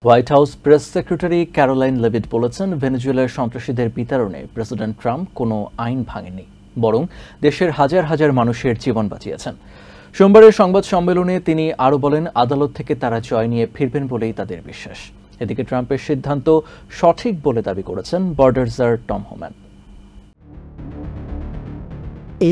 White House press secretary Caroline Leavitt বলেছেন, ভেনেজুয়েলার সন্ত্রাসীদের বিতাড়নে প্রেসিডেন্ট ট্রাম্প কোনো আইন ভাঙেননি, বরং দেশের হাজার হাজার মানুষের জীবন বাঁচিয়েছেন। সোমবারের সংবাদ সম্মেলনে তিনি আরও বলেন, আদালত থেকে তারা জয় নিয়ে ফিরবেন বলেই তাদের বিশ্বাস। এদিকে ট্রাম্পের সিদ্ধান্ত সঠিক বলে দাবি করেছেন বর্ডারজার টম হোম্যান।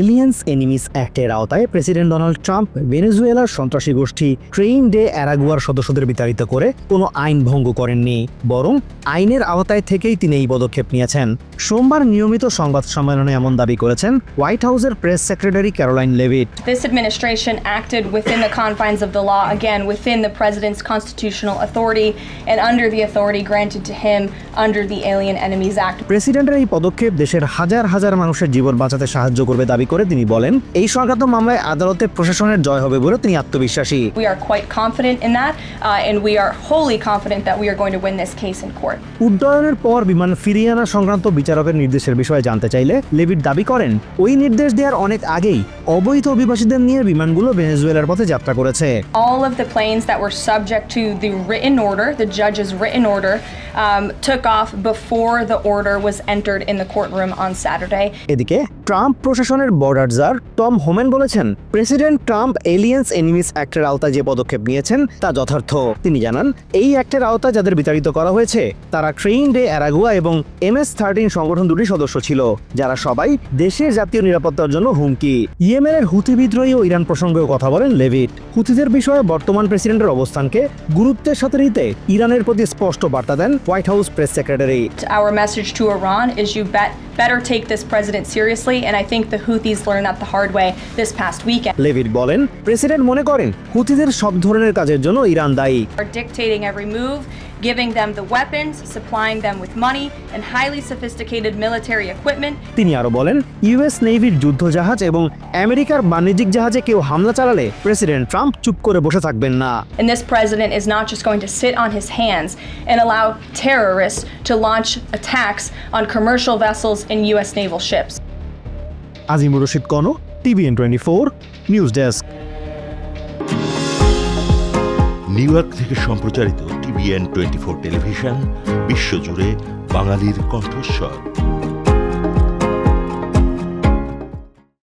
এলিয়েন্স এনিমিস অ্যাক্টের আওতায় প্রেসিডেন্ট ডোনাল্ড ট্রাম্প ভেনেজুয়েলার সন্ত্রাসী গোষ্ঠী ট্রেইন ডে অ্যারাগুয়ার সদস্যদের বিতাড়িত করে কোনো আইন ভঙ্গ করেননি, বরং আইনের আওতায় থেকেই তিনি এই পদক্ষেপ নিয়েছেন। সোমবার নিয়মিত সংবাদ সম্মেলনে এমন দাবি করেছেন হোয়াইট হাউসের press secretary Caroline Leavitt. This administration acted within the confines of the law, again within the president's constitutional authority and under the authority granted to him under the Alien Enemies Act. প্রেসিডেন্টের এই পদক্ষেপ দেশের হাজার হাজার মানুষের জীবন বাঁচাতে সাহায্য করবে দাবি করে তিনি বলেন, এই সংক্রান্ত মামলায় আদালতে প্রশাসনের জয় হবে বলে তিনি আত্মবিশ্বাসী। We are quite confident in that and we are wholly confident that we are going to win this case in court. উড্ডয়নের পর বিমান ফিরিয়ে আনা সংক্রান্ত বিচারকের নির্দেশের বিষয়ে জানতে চাইলে লেভিট দাবি করেন, ওই নির্দেশ দেওয়ার অনেক আগেই অবৈধ অভিবাসীদের নিয়ে বিমানগুলো ভেনেজুয়েলার পথে যাত্রা করেছে। All of the planes that were subject to the written order, the judge's written order, took off before the order was entered in the courtroom on Saturday. এদিকে ট্রাম্প প্রশাসনের বর্ডারজার টম হোম্যান বলেছেন, প্রেসিডেন্ট ট্রাম্প এলিয়েন্স এনিমিস অ্যাক্টের আওতায় যে পদক্ষেপ নিয়েছেন তা যথার্থ। তিনি জানান, এই অ্যাক্টের আওতায় যাদের বিতাড়িত করা হয়েছে তারা ট্রেইন ডে অ্যারাগুয়া এবং MS-13 সংগঠন দুটির সদস্য ছিল, যারা সবাই দেশের জাতীয় নিরাপত্তার জন্য হুমকি। ইয়েমেনের হুথি বিদ্রোহী ও ইরান প্রসঙ্গেও কথা বলেন লেভিট। হুথিদের বিষয়ে বর্তমান প্রেসিডেন্টের অবস্থানকে গুরুত্বের সাথে নিতে ইরানের প্রতি স্পষ্ট বার্তা দেন White House press secretary. Our message to Iran is you better take this president seriously, and I think the Houthis learned that the hard way this past weekend. Leavitt বলেন, প্রেসিডেন্ট মনে করেন হুথিদের সব ধরনের কাজের জন্য ইরান দায়ী। Are dictating every move, giving them the weapons, supplying them with money and highly sophisticated military equipment. তিনি আরো বলেন, ইউএস নেভির যুদ্ধজাহাজ এবং আমেরিকার বাণিজ্যিক জাহাজে কেউ হামলা চালালে প্রেসিডেন্ট ট্রাম্প চুপ করে বসে থাকবেন না। And this president is not just going to sit on his hands and allow terrorists to launch attacks on commercial vessels and US naval ships. Azimur Rashid কনো, TVN24 news desk. New York থেকে সম্প্রচারিত TVN24 television বিশ্বজুড়ে বাঙালির কণ্ঠস্বর।